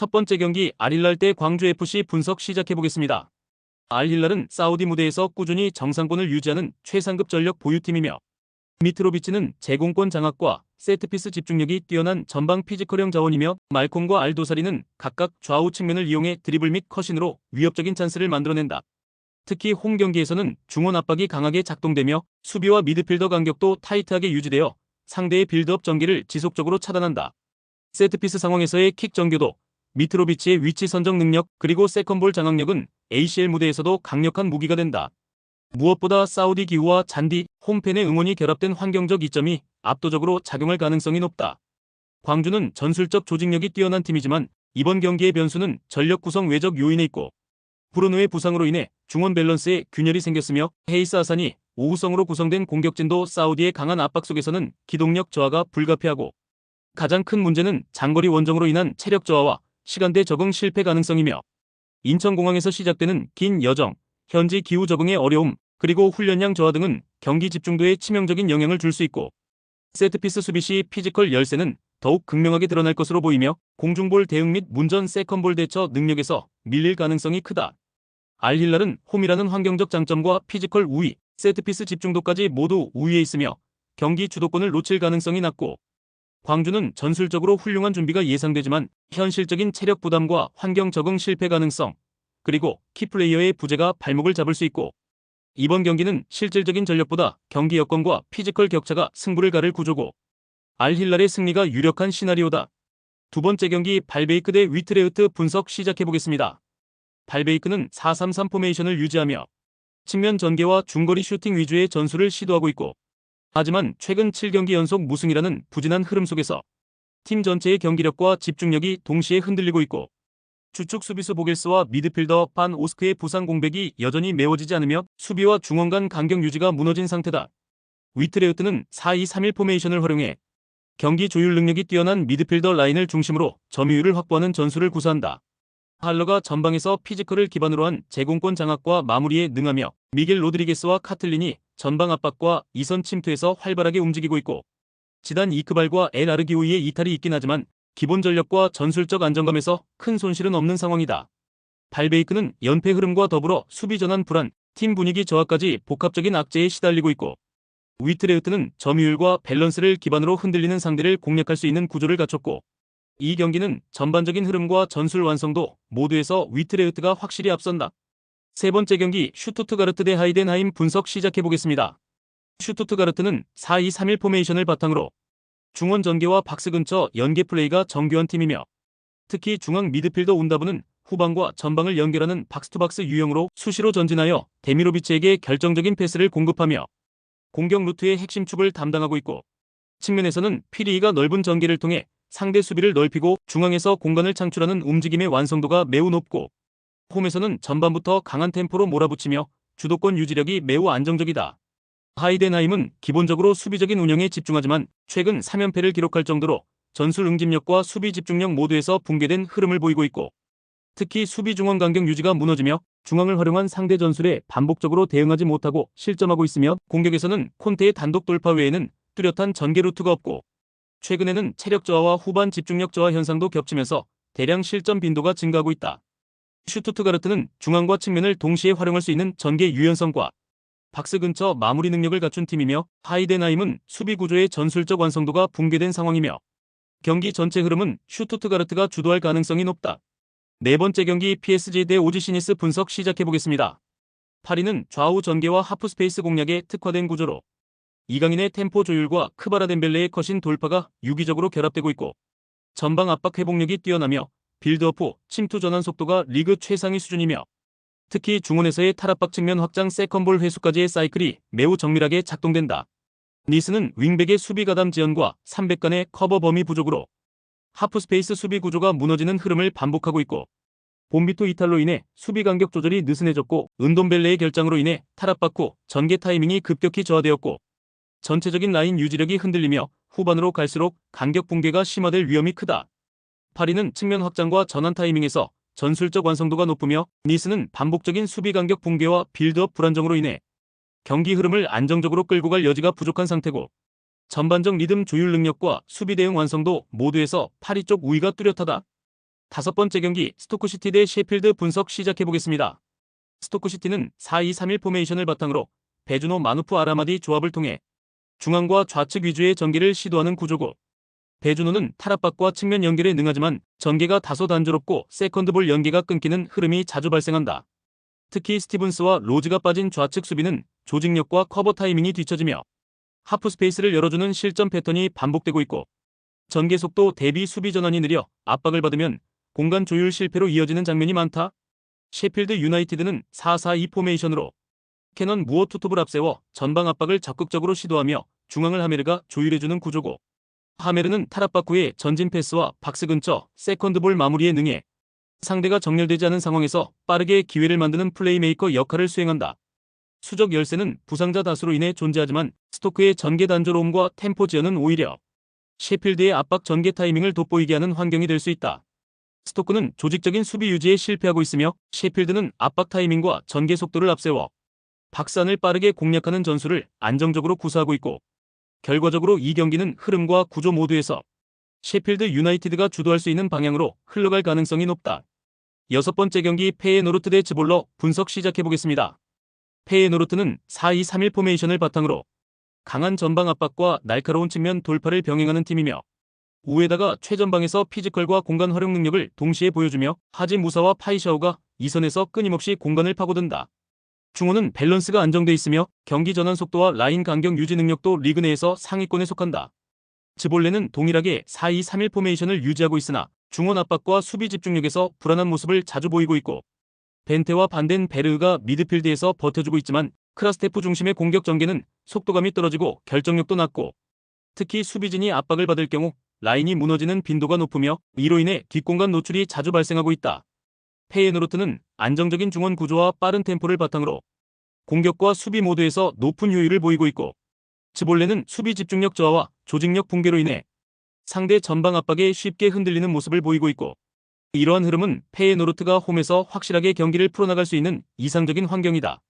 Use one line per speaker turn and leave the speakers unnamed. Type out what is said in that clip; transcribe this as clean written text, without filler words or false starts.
첫 번째 경기 알힐랄 대 광주FC 분석 시작해보겠습니다. 알힐랄은 사우디 무대에서 꾸준히 정상권을 유지하는 최상급 전력 보유팀이며 미트로비치는 제공권 장악과 세트피스 집중력이 뛰어난 전방 피지컬형 자원이며 말콤과 알도사리는 각각 좌우 측면을 이용해 드리블 및 컷신으로 위협적인 찬스를 만들어낸다. 특히 홈 경기에서는 중원 압박이 강하게 작동되며 수비와 미드필더 간격도 타이트하게 유지되어 상대의 빌드업 전개를 지속적으로 차단한다. 세트피스 상황에서의 킥 전교도, 미트로비치의 위치 선정 능력, 그리고 세컨볼 장악력은 ACL 무대에서도 강력한 무기가 된다. 무엇보다 사우디 기후와 잔디, 홈팬의 응원이 결합된 환경적 이점이 압도적으로 작용할 가능성이 높다. 광주는 전술적 조직력이 뛰어난 팀이지만 이번 경기의 변수는 전력 구성 외적 요인에 있고, 브루노의 부상으로 인해 중원 밸런스에 균열이 생겼으며 헤이스 하산이 오후성으로 구성된 공격진도 사우디의 강한 압박 속에서는 기동력 저하가 불가피하고, 가장 큰 문제는 장거리 원정으로 인한 체력 저하와 시간대 적응 실패 가능성이며 인천공항에서 시작되는 긴 여정, 현지 기후 적응의 어려움, 그리고 훈련량 저하 등은 경기 집중도에 치명적인 영향을 줄 수 있고, 세트피스 수비 시 피지컬 열세는 더욱 극명하게 드러날 것으로 보이며 공중볼 대응 및 문전 세컨볼 대처 능력에서 밀릴 가능성이 크다. 알힐랄은 홈이라는 환경적 장점과 피지컬 우위, 세트피스 집중도까지 모두 우위에 있으며 경기 주도권을 놓칠 가능성이 낮고, 광주는 전술적으로 훌륭한 준비가 예상되지만 현실적인 체력 부담과 환경 적응 실패 가능성, 그리고 키플레이어의 부재가 발목을 잡을 수 있고, 이번 경기는 실질적인 전력보다 경기 여건과 피지컬 격차가 승부를 가를 구조고, 알힐랄의 승리가 유력한 시나리오다. 두 번째 경기 발베이크 대 위트레흐트 분석 시작해보겠습니다. 발베이크는 4-3-3 포메이션을 유지하며 측면 전개와 중거리 슈팅 위주의 전술을 시도하고 있고, 하지만 최근 7경기 연속 무승이라는 부진한 흐름 속에서 팀 전체의 경기력과 집중력이 동시에 흔들리고 있고, 주축 수비수 보겔스와 미드필더 반 오스크의 부상 공백이 여전히 메워지지 않으며 수비와 중원 간 간격 유지가 무너진 상태다. 위트레흐트는 4-2-3-1 포메이션을 활용해 경기 조율 능력이 뛰어난 미드필더 라인을 중심으로 점유율을 확보하는 전술을 구사한다. 할러가 전방에서 피지컬을 기반으로 한 제공권 장악과 마무리에 능하며 미겔 로드리게스와 카틀린이 전방 압박과 이선 침투에서 활발하게 움직이고 있고, 지단 이크발과 엘 아르기오이의 이탈이 있긴 하지만 기본 전력과 전술적 안정감에서 큰 손실은 없는 상황이다. 발베이크는 연패 흐름과 더불어 수비 전환 불안, 팀 분위기 저하까지 복합적인 악재에 시달리고 있고, 위트레흐트는 점유율과 밸런스를 기반으로 흔들리는 상대를 공략할 수 있는 구조를 갖췄고, 이 경기는 전반적인 흐름과 전술 완성도 모두에서 위트레흐트가 확실히 앞선다. 세 번째 경기 슈투트가르트 대 하이덴하임 분석 시작해보겠습니다. 슈투트가르트는 4-2-3-1 포메이션을 바탕으로 중원 전개와 박스 근처 연계 플레이가 정교한 팀이며, 특히 중앙 미드필더 운다브는 후방과 전방을 연결하는 박스투박스 유형으로 수시로 전진하여 데미로비치에게 결정적인 패스를 공급하며 공격 루트의 핵심 축을 담당하고 있고, 측면에서는 피리이가 넓은 전개를 통해 상대 수비를 넓히고 중앙에서 공간을 창출하는 움직임의 완성도가 매우 높고, 홈에서는 전반부터 강한 템포로 몰아붙이며 주도권 유지력이 매우 안정적이다. 하이덴하임은 기본적으로 수비적인 운영에 집중하지만 최근 3연패를 기록할 정도로 전술 응집력과 수비 집중력 모두에서 붕괴된 흐름을 보이고 있고, 특히 수비 중원 간격 유지가 무너지며 중앙을 활용한 상대 전술에 반복적으로 대응하지 못하고 실점하고 있으며, 공격에서는 콘테의 단독 돌파 외에는 뚜렷한 전개 루트가 없고, 최근에는 체력 저하와 후반 집중력 저하 현상도 겹치면서 대량 실점 빈도가 증가하고 있다. 슈투트가르트는 중앙과 측면을 동시에 활용할 수 있는 전개 유연성과 박스 근처 마무리 능력을 갖춘 팀이며, 하이덴하임은 수비 구조의 전술적 완성도가 붕괴된 상황이며 경기 전체 흐름은 슈투트가르트가 주도할 가능성이 높다. 네 번째 경기 PSG 대 오지시니스 분석 시작해보겠습니다. 파리는 좌우 전개와 하프 스페이스 공략에 특화된 구조로 이강인의 템포 조율과 크바라 덴벨레의 컷인 돌파가 유기적으로 결합되고 있고, 전방 압박 회복력이 뛰어나며 빌드업 후 침투 전환 속도가 리그 최상위 수준이며, 특히 중원에서의 탈압박 측면 확장 세컨볼 회수까지의 사이클이 매우 정밀하게 작동된다. 니스는 윙백의 수비 가담 지연과 300간의 커버 범위 부족으로 하프 스페이스 수비 구조가 무너지는 흐름을 반복하고 있고, 본비토 이탈로 인해 수비 간격 조절이 느슨해졌고, 은돔벨레의 결장으로 인해 탈압박 후 전개 타이밍이 급격히 저하되었고, 전체적인 라인 유지력이 흔들리며 후반으로 갈수록 간격 붕괴가 심화될 위험이 크다. 파리는 측면 확장과 전환 타이밍에서 전술적 완성도가 높으며, 니스는 반복적인 수비 간격 붕괴와 빌드업 불안정으로 인해 경기 흐름을 안정적으로 끌고 갈 여지가 부족한 상태고, 전반적 리듬 조율 능력과 수비 대응 완성도 모두에서 파리 쪽 우위가 뚜렷하다. 5번째 경기 스토크시티 대 셰필드 분석 시작해보겠습니다. 스토크시티는 4-2-3-1 포메이션을 바탕으로 베주노 마누프 아라마디 조합을 통해 중앙과 좌측 위주의 전개를 시도하는 구조고, 베주노는 탈압박과 측면 연결에 능하지만 전개가 다소 단조롭고 세컨드볼 연계가 끊기는 흐름이 자주 발생한다. 특히 스티븐스와 로즈가 빠진 좌측 수비는 조직력과 커버 타이밍이 뒤처지며 하프 스페이스를 열어주는 실점 패턴이 반복되고 있고, 전개 속도 대비 수비 전환이 느려 압박을 받으면 공간 조율 실패로 이어지는 장면이 많다. 셰필드 유나이티드는 4-4-2 포메이션으로 캐넌 무어 투톱을 앞세워 전방 압박을 적극적으로 시도하며 중앙을 하메르가 조율해주는 구조고, 하메르는 탈압박 후의 전진 패스와 박스 근처 세컨드볼 마무리에 능해 상대가 정렬되지 않은 상황에서 빠르게 기회를 만드는 플레이메이커 역할을 수행한다. 수적 열세는 부상자 다수로 인해 존재하지만 스토크의 전개 단조로움과 템포 지연은 오히려 셰필드의 압박 전개 타이밍을 돋보이게 하는 환경이 될 수 있다. 스토크는 조직적인 수비 유지에 실패하고 있으며 셰필드는 압박 타이밍과 전개 속도를 앞세워 박스안을 빠르게 공략하는 전술을 안정적으로 구사하고 있고, 결과적으로 이 경기는 흐름과 구조 모두에서 셰필드 유나이티드가 주도할 수 있는 방향으로 흘러갈 가능성이 높다. 6번째 경기 페예노르트 대 즈볼러 분석 시작해보겠습니다. 페예노르트는 4-2-3-1 포메이션을 바탕으로 강한 전방 압박과 날카로운 측면 돌파를 병행하는 팀이며, 우에다가 최전방에서 피지컬과 공간 활용 능력을 동시에 보여주며 하지 무사와 파이샤오가 이선에서 끊임없이 공간을 파고든다. 중원은 밸런스가 안정돼 있으며 경기 전환 속도와 라인 간격 유지 능력도 리그 내에서 상위권에 속한다. 즈볼레는 동일하게 4-2-3-1 포메이션을 유지하고 있으나 중원 압박과 수비 집중력에서 불안한 모습을 자주 보이고 있고, 벤테와 반덴 베르흐가 미드필드에서 버텨주고 있지만 크라스테프 중심의 공격 전개는 속도감이 떨어지고 결정력도 낮고, 특히 수비진이 압박을 받을 경우 라인이 무너지는 빈도가 높으며 이로 인해 뒷공간 노출이 자주 발생하고 있다. 페예노르트는 안정적인 중원 구조와 빠른 템포를 바탕으로 공격과 수비 모두에서 높은 효율을 보이고 있고, 즈볼레는 수비 집중력 저하와 조직력 붕괴로 인해 상대 전방 압박에 쉽게 흔들리는 모습을 보이고 있고, 이러한 흐름은 페예노르트가 홈에서 확실하게 경기를 풀어나갈 수 있는 이상적인 환경이다.